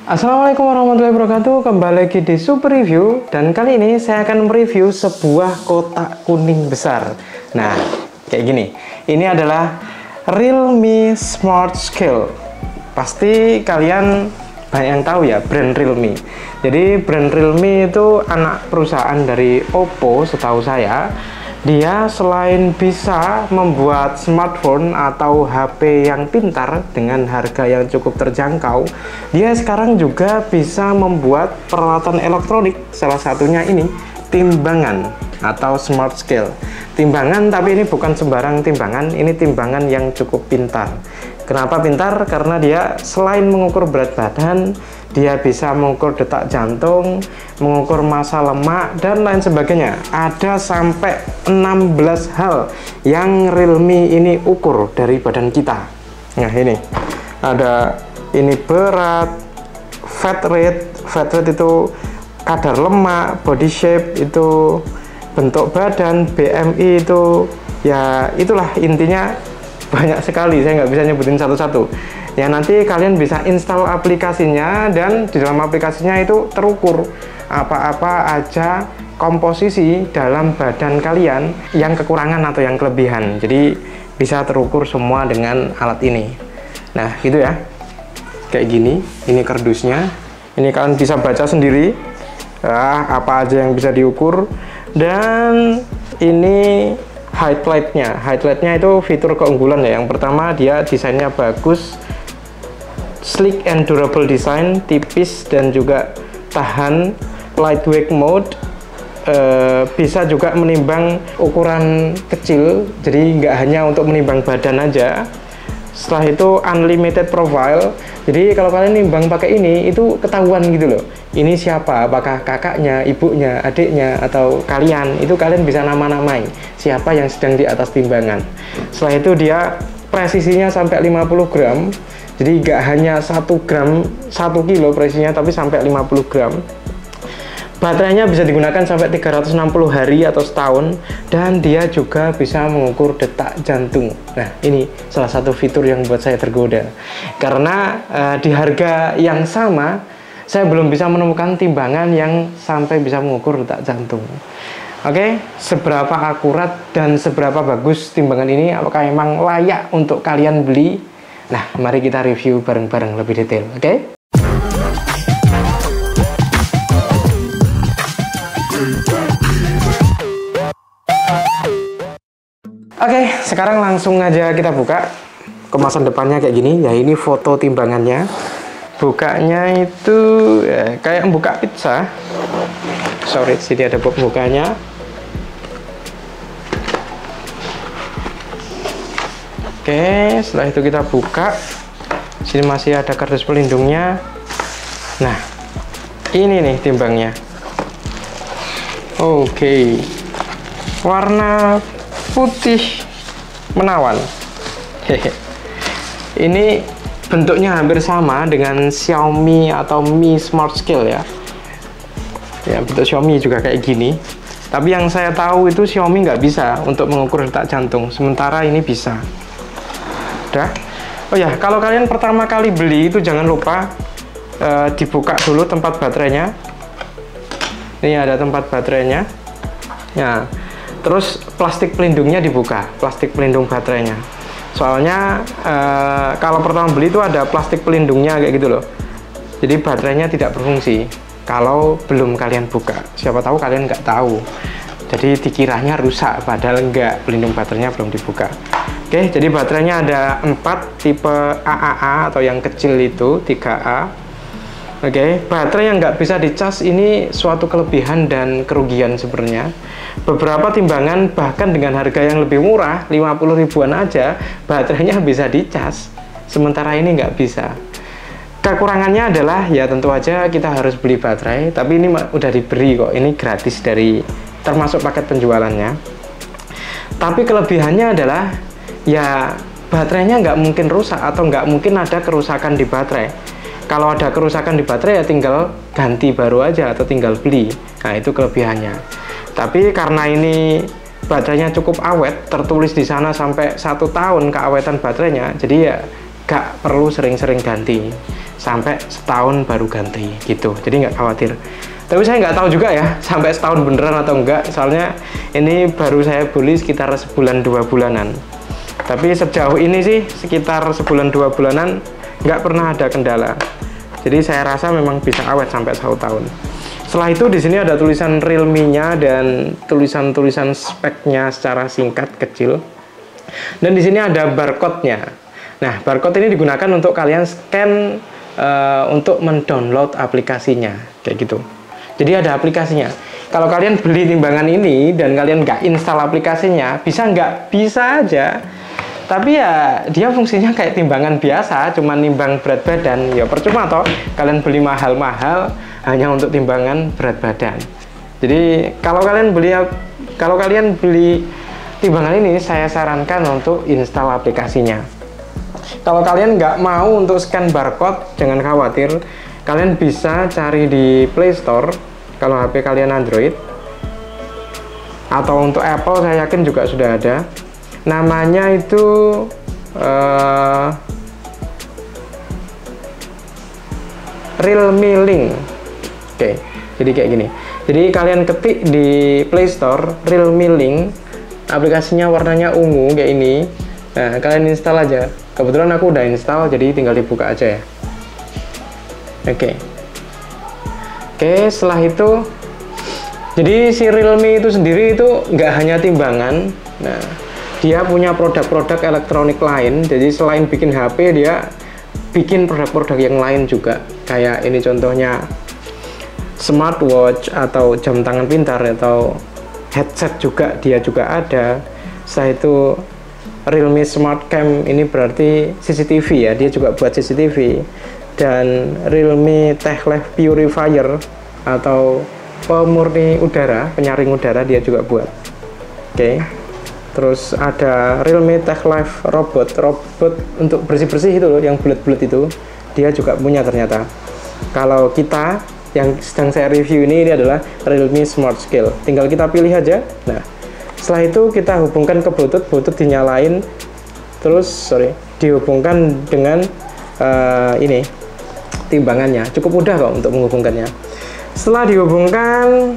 Assalamualaikum warahmatullahi wabarakatuh. Kembali lagi di Super Review. Dan kali ini saya akan mereview sebuah kotak kuning besar. Nah, kayak gini. Ini adalah Realme Smart Scale. Pasti kalian banyak yang tahu ya brand Realme. Jadi brand Realme itu anak perusahaan dari Oppo setahu saya. Dia selain bisa membuat smartphone atau HP yang pintar dengan harga yang cukup terjangkau, dia sekarang juga bisa membuat peralatan elektronik, salah satunya ini timbangan atau smart scale. Timbangan, tapi ini bukan sembarang timbangan, ini timbangan yang cukup pintar. Kenapa pintar? Karena dia selain mengukur berat badan, dia bisa mengukur detak jantung, mengukur massa lemak, dan lain sebagainya. Ada sampai 16 hal yang Realme ini ukur dari badan kita. Nah, ini ada ini berat, fat rate itu kadar lemak, body shape itu bentuk badan, BMI itu ya itulah intinya banyak sekali, saya nggak bisa nyebutin satu-satu. Ya nanti kalian bisa install aplikasinya dan di dalam aplikasinya itu terukur apa-apa aja komposisi dalam badan kalian yang kekurangan atau yang kelebihan. Jadi bisa terukur semua dengan alat ini. Nah gitu ya, kayak gini. Ini kardusnya. Ini kalian bisa baca sendiri apa aja yang bisa diukur. Dan ini highlightnya itu fitur keunggulan ya. Yang pertama, dia desainnya bagus, sleek and durable design, tipis dan juga tahan, lightweight mode, bisa juga menimbang ukuran kecil, jadi nggak hanya untuk menimbang badan aja. Setelah itu unlimited profile, jadi kalau kalian nimbang pakai ini itu ketahuan gitu loh, ini siapa, apakah kakaknya, ibunya, adiknya, atau kalian, itu kalian bisa nama-namai siapa yang sedang di atas timbangan. Setelah itu dia presisinya sampai 50 gram, jadi nggak hanya 1 gram 1 kilo presisinya, tapi sampai 50 gram. Baterainya bisa digunakan sampai 360 hari atau setahun, dan dia juga bisa mengukur detak jantung. Nah, ini salah satu fitur yang buat saya tergoda, karena di harga yang sama saya belum bisa menemukan timbangan yang sampai bisa mengukur detak jantung. Oke, seberapa akurat dan seberapa bagus timbangan ini? Apakah emang layak untuk kalian beli? Nah, mari kita review bareng-bareng lebih detail, oke? Oke, sekarang langsung aja kita buka. Kemasan depannya kayak gini, ya ini foto timbangannya. Bukanya itu ya, kayak membuka pizza. Sorry, sini ada pembukanya. Oke, setelah itu kita buka. Sini masih ada kardus pelindungnya. Nah, ini nih timbangnya. Oke, warna putih menawan. Ini bentuknya hampir sama dengan Xiaomi atau Mi Smart Scale ya. Ya, bentuk Xiaomi juga kayak gini. Tapi yang saya tahu itu Xiaomi nggak bisa untuk mengukur detak jantung, sementara ini bisa. Udah. Oh ya, kalau kalian pertama kali beli itu jangan lupa dibuka dulu tempat baterainya. Ini ada tempat baterainya. Nah, terus plastik pelindungnya dibuka, plastik pelindung baterainya. Soalnya kalau pertama beli itu ada plastik pelindungnya kayak gitu loh. Jadi baterainya tidak berfungsi kalau belum kalian buka. Siapa tahu kalian nggak tahu. Jadi dikiranya rusak, padahal enggak, pelindung baterainya belum dibuka. Oke, jadi baterainya ada 4 tipe AAA atau yang kecil itu 3A. Oke, baterai yang nggak bisa dicas ini suatu kelebihan dan kerugian sebenarnya. Beberapa timbangan bahkan dengan harga yang lebih murah, 50 ribuan aja, baterainya bisa dicas. Sementara ini nggak bisa. Kekurangannya adalah ya tentu aja kita harus beli baterai, tapi ini udah diberi kok, ini gratis dari termasuk paket penjualannya. Tapi kelebihannya adalah ya baterainya nggak mungkin rusak atau nggak mungkin ada kerusakan di baterai. Kalau ada kerusakan di baterai ya tinggal ganti baru aja atau tinggal beli. Nah, itu kelebihannya. Tapi karena ini baterainya cukup awet, tertulis di sana sampai 1 tahun keawetan baterainya, jadi ya gak perlu sering-sering ganti, sampai setahun baru ganti gitu, jadi nggak khawatir. Tapi saya nggak tahu juga ya sampai setahun beneran atau enggak, soalnya ini baru saya beli sekitar sebulan 2 bulanan. Tapi sejauh ini sih sekitar sebulan 2 bulanan nggak pernah ada kendala. Jadi saya rasa memang bisa awet sampai 1 tahun. Setelah itu di sini ada tulisan Realme-nya dan tulisan-tulisan speknya secara singkat kecil. Dan di sini ada barcode-nya. Nah, barcode ini digunakan untuk kalian scan untuk mendownload aplikasinya, kayak gitu. Jadi ada aplikasinya. Kalau kalian beli timbangan ini dan kalian nggak install aplikasinya, bisa nggak? Bisa aja. Tapi ya dia fungsinya kayak timbangan biasa, cuma nimbang berat badan. Ya percuma toh kalian beli mahal-mahal hanya untuk timbangan berat badan. Jadi kalau kalian beli timbangan ini, saya sarankan untuk install aplikasinya. Kalau kalian nggak mau untuk scan barcode, jangan khawatir. Kalian bisa cari di Play Store kalau HP kalian Android, atau untuk Apple saya yakin juga sudah ada. Namanya itu Realme Link. Oke, jadi kayak gini. Jadi kalian ketik di Play Store Realme Link, aplikasinya warnanya ungu kayak ini. Nah, kalian install aja. Kebetulan aku udah install, jadi tinggal dibuka aja ya. Oke, setelah itu, jadi si Realme itu sendiri itu nggak hanya timbangan. Nah, dia punya produk-produk elektronik lain. Jadi selain bikin HP, dia bikin produk-produk yang lain juga. Kayak ini contohnya smartwatch atau jam tangan pintar atau headset juga dia juga ada. Setelah itu Realme Smart Cam, ini berarti CCTV ya, dia juga buat CCTV. Dan Realme Tech Life Purifier atau pemurni udara, penyaring udara, dia juga buat. Oke. Terus ada Realme Tech Life robot untuk bersih-bersih itu loh, yang bulat-bulat itu, dia juga punya ternyata. Kalau kita yang sedang saya review ini adalah Realme Smart Scale. Tinggal kita pilih aja. Nah, setelah itu kita hubungkan ke Bluetooth dinyalain, terus dihubungkan dengan ini timbangannya. Cukup mudah kok untuk menghubungkannya. Setelah dihubungkan,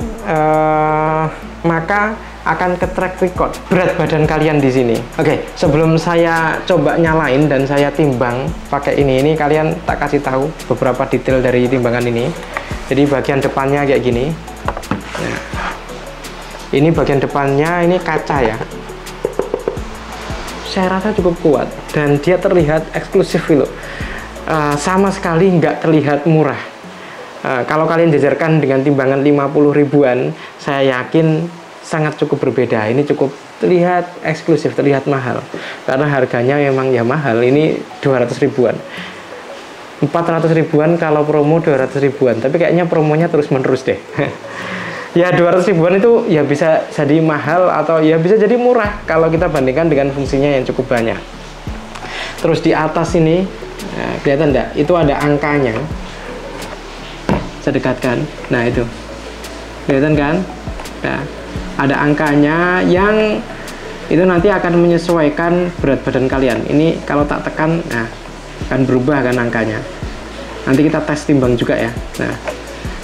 maka akan ke track record berat badan kalian di sini. Oke, sebelum saya coba nyalain dan saya timbang pakai ini kalian tak kasih tahu beberapa detail dari timbangan ini. Jadi bagian depannya kayak gini. Nah, ini bagian depannya ini kaca ya. Saya rasa cukup kuat dan dia terlihat eksklusif loh. Sama sekali nggak terlihat murah. Kalau kalian jajarkan dengan timbangan 50 ribuan, saya yakin sangat cukup berbeda. Ini cukup terlihat eksklusif, terlihat mahal. Karena harganya memang ya mahal. Ini 200 ribuan. 400 ribuan kalau promo 200 ribuan. Tapi kayaknya promonya terus-menerus deh. Ya 200 ribuan itu ya bisa jadi mahal atau ya bisa jadi murah kalau kita bandingkan dengan fungsinya yang cukup banyak. Terus di atas ini, nah, kelihatan enggak? Itu ada angkanya. Saya dekatkan. Nah itu, kelihatan kan? Nah, ada angkanya yang itu nanti akan menyesuaikan berat badan kalian. Ini kalau tak tekan, nah akan berubah kan angkanya. Nanti kita tes timbang juga ya. Nah,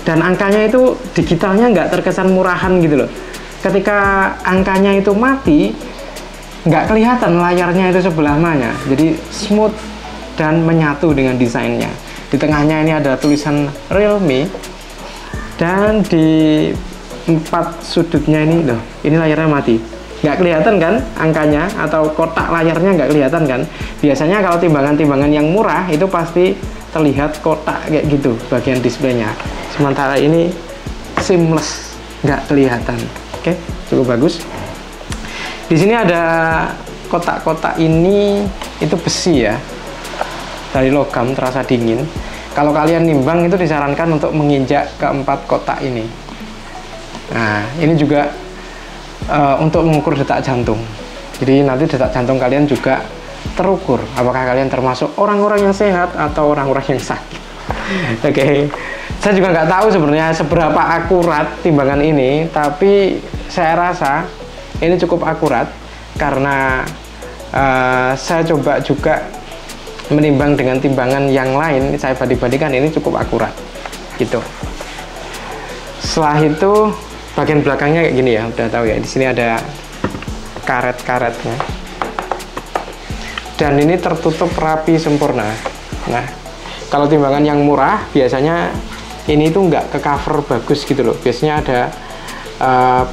dan angkanya itu digitalnya nggak terkesan murahan gitu loh. Ketika angkanya itu mati, nggak kelihatan layarnya itu sebelah mana. Jadi smooth dan menyatu dengan desainnya. Di tengahnya ini ada tulisan Realme, dan di 4 sudutnya ini loh, ini layarnya mati. Nggak kelihatan kan angkanya, atau kotak layarnya nggak kelihatan kan. Biasanya kalau timbangan-timbangan yang murah itu pasti terlihat kotak kayak gitu bagian displaynya. Sementara ini seamless, nggak kelihatan. Oke, cukup bagus. Di sini ada kotak-kotak ini, itu besi ya, dari logam, terasa dingin. Kalau kalian nimbang itu disarankan untuk menginjak ke 4 kotak ini. Nah, ini juga untuk mengukur detak jantung. Jadi nanti detak jantung kalian juga terukur. Apakah kalian termasuk orang-orang yang sehat atau orang-orang yang sakit? Oke. Saya juga nggak tahu sebenarnya seberapa akurat timbangan ini, tapi saya rasa ini cukup akurat karena saya coba juga menimbang dengan timbangan yang lain, saya banding-bandingkan, ini cukup akurat gitu. Setelah itu bagian belakangnya kayak gini ya, udah tahu ya, di sini ada karet-karetnya dan ini tertutup rapi sempurna. Nah, kalau timbangan yang murah biasanya ini tuh nggak ke cover bagus gitu loh, biasanya ada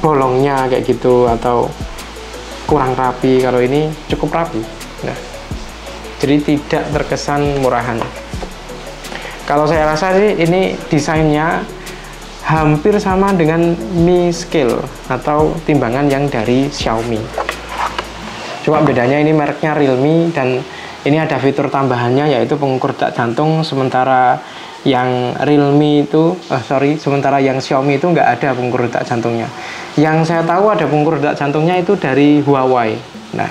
bolongnya kayak gitu atau kurang rapi. Kalau ini cukup rapi. Nah, jadi tidak terkesan murahan. Kalau saya rasa sih ini desainnya hampir sama dengan Mi Scale atau timbangan yang dari Xiaomi. Cuma bedanya ini mereknya Realme dan ini ada fitur tambahannya yaitu pengukur detak jantung, sementara yang Realme itu, sementara yang Xiaomi itu nggak ada pengukur detak jantungnya. Yang saya tahu ada pengukur detak jantungnya itu dari Huawei. Nah,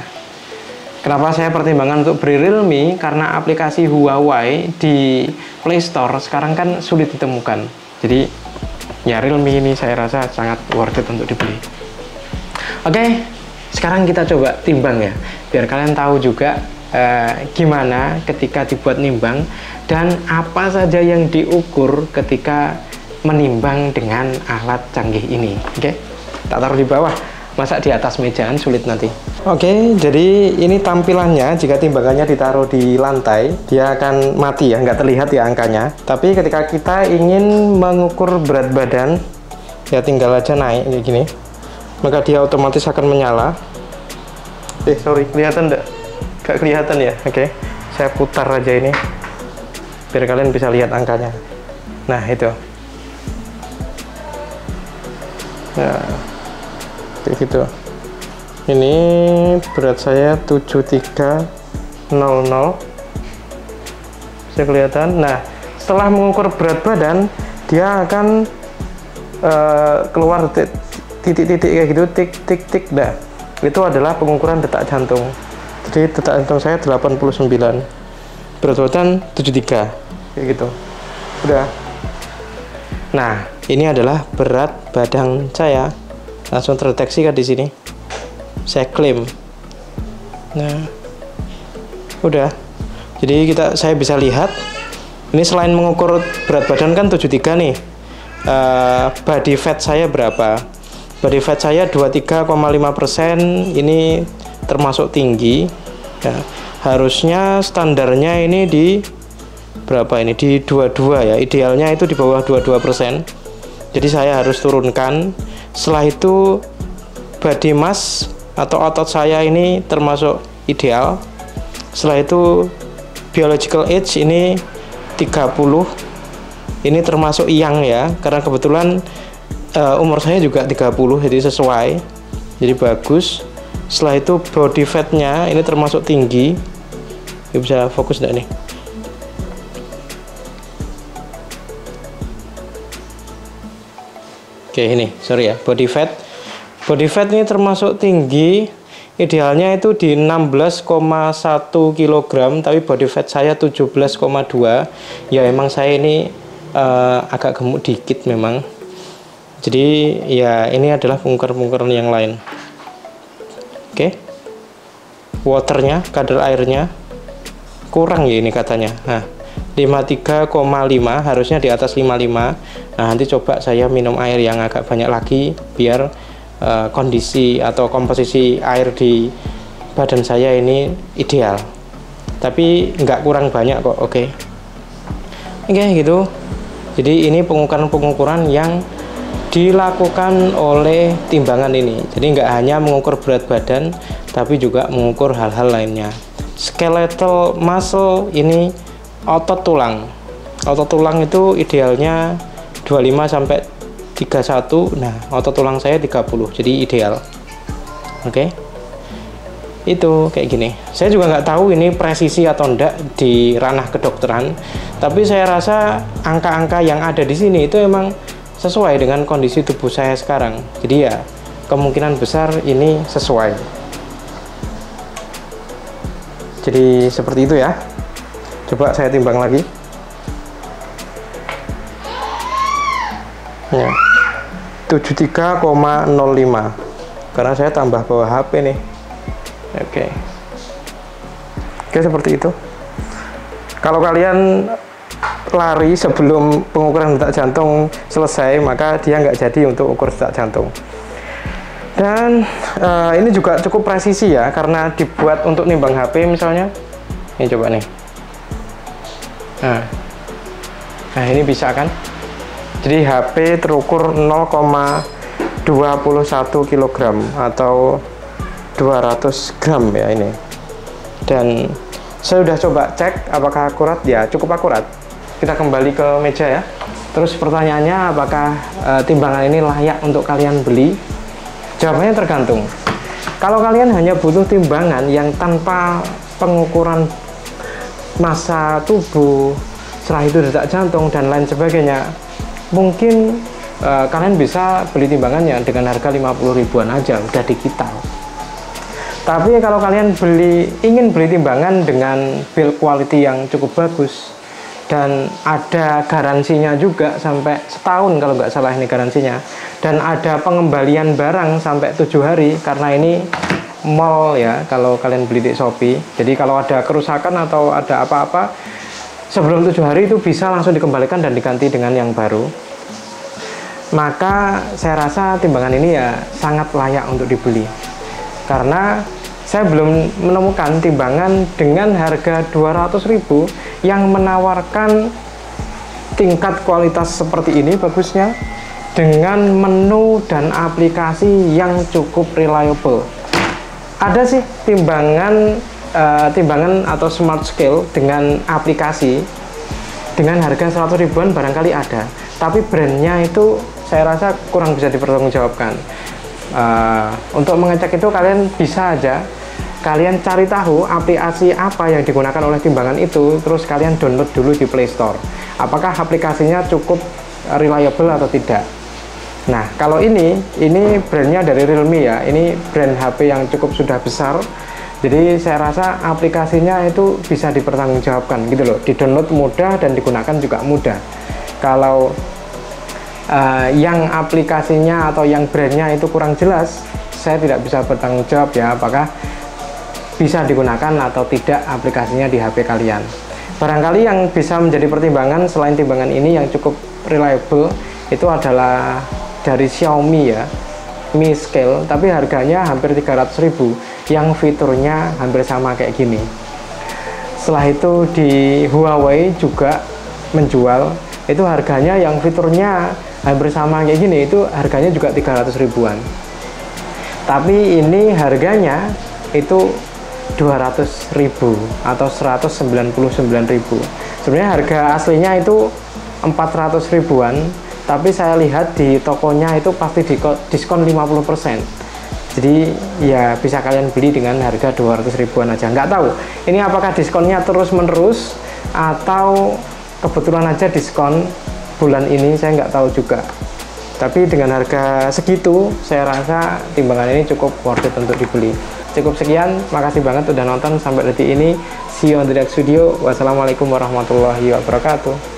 kenapa saya pertimbangkan untuk beli Realme? Karena aplikasi Huawei di Play Store sekarang kan sulit ditemukan. Jadi ya Realme ini saya rasa sangat worth it untuk dibeli. Oke, sekarang kita coba timbang ya, biar kalian tahu juga gimana ketika dibuat nimbang dan apa saja yang diukur ketika menimbang dengan alat canggih ini. Oke, tak taruh di bawah, masa di atas mejaan sulit nanti. Oke, jadi ini tampilannya. Jika timbangannya ditaruh di lantai, dia akan mati ya, nggak terlihat ya angkanya. Tapi ketika kita ingin mengukur berat badan, ya tinggal aja naik kayak gini, maka dia otomatis akan menyala. Sorry, kelihatan nggak? Nggak kelihatan ya. Oke, saya putar aja ini biar kalian bisa lihat angkanya. Nah, itu. Nah, kayak gitu. Ini berat saya 7300. Bisa kelihatan. Nah, setelah mengukur berat badan, dia akan keluar titik-titik kayak gitu, tik-tik-tik. Nah, itu adalah pengukuran detak jantung. Jadi detak jantung saya 89, berat badan 73 kayak gitu. Udah. Nah, ini adalah berat badan saya. Langsung terdeteksi kan di sini. Saya klaim. Nah, udah. Jadi saya bisa lihat ini selain mengukur berat badan kan 73 nih. Body fat saya berapa? Body fat saya 23,5%. Ini termasuk tinggi ya. Harusnya standarnya ini di berapa ini? Di 22 ya. Idealnya itu di bawah 22%. Jadi saya harus turunkan. Setelah itu body mass atau otot saya ini termasuk ideal. Setelah itu biological age ini 30. Ini termasuk young ya, karena kebetulan umur saya juga 30, jadi sesuai, jadi bagus. Setelah itu body fatnya ini termasuk tinggi. Ya, bisa fokus enggak nih? Oke, ini sorry ya, body fat ini termasuk tinggi. Idealnya itu di 16,1 kg, tapi body fat saya 17,2. Ya emang saya ini agak gemuk dikit memang. Jadi ya ini adalah pengukuran-pengukuran yang lain. Oke. Waternya, kadar airnya kurang ya ini katanya. Nah, 53,5, harusnya di atas 55. Nah, nanti coba saya minum air yang agak banyak lagi biar kondisi atau komposisi air di badan saya ini ideal, tapi nggak kurang banyak kok. Oke, gitu. Jadi ini pengukuran yang dilakukan oleh timbangan ini. Jadi nggak hanya mengukur berat badan, tapi juga mengukur hal-hal lainnya. Skeletal muscle ini otot tulang. Otot tulang itu idealnya 25 sampai 31. Nah, otot tulang saya 30, jadi ideal. Oke. Itu kayak gini. Saya juga nggak tahu ini presisi atau enggak di ranah kedokteran, tapi saya rasa angka-angka yang ada di sini itu emang sesuai dengan kondisi tubuh saya sekarang. Jadi ya kemungkinan besar ini sesuai. Jadi seperti itu ya. Coba saya timbang lagi. Ya. 73,05, karena saya tambah bawa HP nih. Oke, seperti itu. Kalau kalian lari sebelum pengukuran detak jantung selesai, maka dia nggak jadi untuk ukur detak jantung. Dan ini juga cukup presisi ya, karena dibuat untuk nimbang HP misalnya. Ini coba nih. Nah ini bisa kan? Jadi HP terukur 0,21 kg atau 200 gram ya ini. Dan saya sudah coba cek apakah akurat, ya cukup akurat. Kita kembali ke meja ya. Terus pertanyaannya, apakah timbangan ini layak untuk kalian beli? Jawabannya tergantung. Kalau kalian hanya butuh timbangan yang tanpa pengukuran massa tubuh, setelah itu detak jantung dan lain sebagainya, mungkin kalian bisa beli timbangannya dengan harga 50 ribuan aja, udah digital. Tapi kalau kalian ingin beli timbangan dengan build quality yang cukup bagus dan ada garansinya juga sampai setahun kalau nggak salah ini garansinya, dan ada pengembalian barang sampai 7 hari karena ini mall ya, kalau kalian beli di Shopee. Jadi kalau ada kerusakan atau ada apa-apa sebelum 7 hari itu bisa langsung dikembalikan dan diganti dengan yang baru. Maka saya rasa timbangan ini ya sangat layak untuk dibeli, karena saya belum menemukan timbangan dengan harga 200.000 yang menawarkan tingkat kualitas seperti ini bagusnya, dengan menu dan aplikasi yang cukup reliable. Ada sih timbangan atau smart scale dengan aplikasi dengan harga 100 ribuan barangkali ada, tapi brandnya itu saya rasa kurang bisa dipertanggungjawabkan. Untuk mengecek itu kalian bisa aja kalian cari tahu aplikasi apa yang digunakan oleh timbangan itu, terus kalian download dulu di Play Store. Apakah aplikasinya cukup reliable atau tidak? Nah, kalau ini brandnya dari Realme ya, ini brand HP yang cukup sudah besar. Jadi saya rasa aplikasinya itu bisa dipertanggungjawabkan gitu loh, di-download mudah dan digunakan juga mudah. Kalau yang aplikasinya atau yang brandnya itu kurang jelas, saya tidak bisa bertanggung jawab ya, apakah bisa digunakan atau tidak aplikasinya di HP kalian. Barangkali yang bisa menjadi pertimbangan selain timbangan ini yang cukup reliable itu adalah dari Xiaomi ya, Mi Scale, tapi harganya hampir 300.000 yang fiturnya hampir sama kayak gini. Setelah itu di Huawei juga menjual, itu harganya yang fiturnya hampir sama kayak gini, itu harganya juga 300 ribuan. Tapi ini harganya itu 200.000 atau 199.000. Sebenarnya harga aslinya itu 400 ribuan, tapi saya lihat di tokonya itu pasti diskon 50%. Jadi ya bisa kalian beli dengan harga 200 ribuan aja. Nggak tahu ini apakah diskonnya terus menerus atau kebetulan aja diskon bulan ini, saya nggak tahu juga. Tapi dengan harga segitu saya rasa timbangan ini cukup worth it untuk dibeli. Cukup sekian, makasih banget udah nonton sampai detik ini. See you on the next video. Wassalamualaikum warahmatullahi wabarakatuh.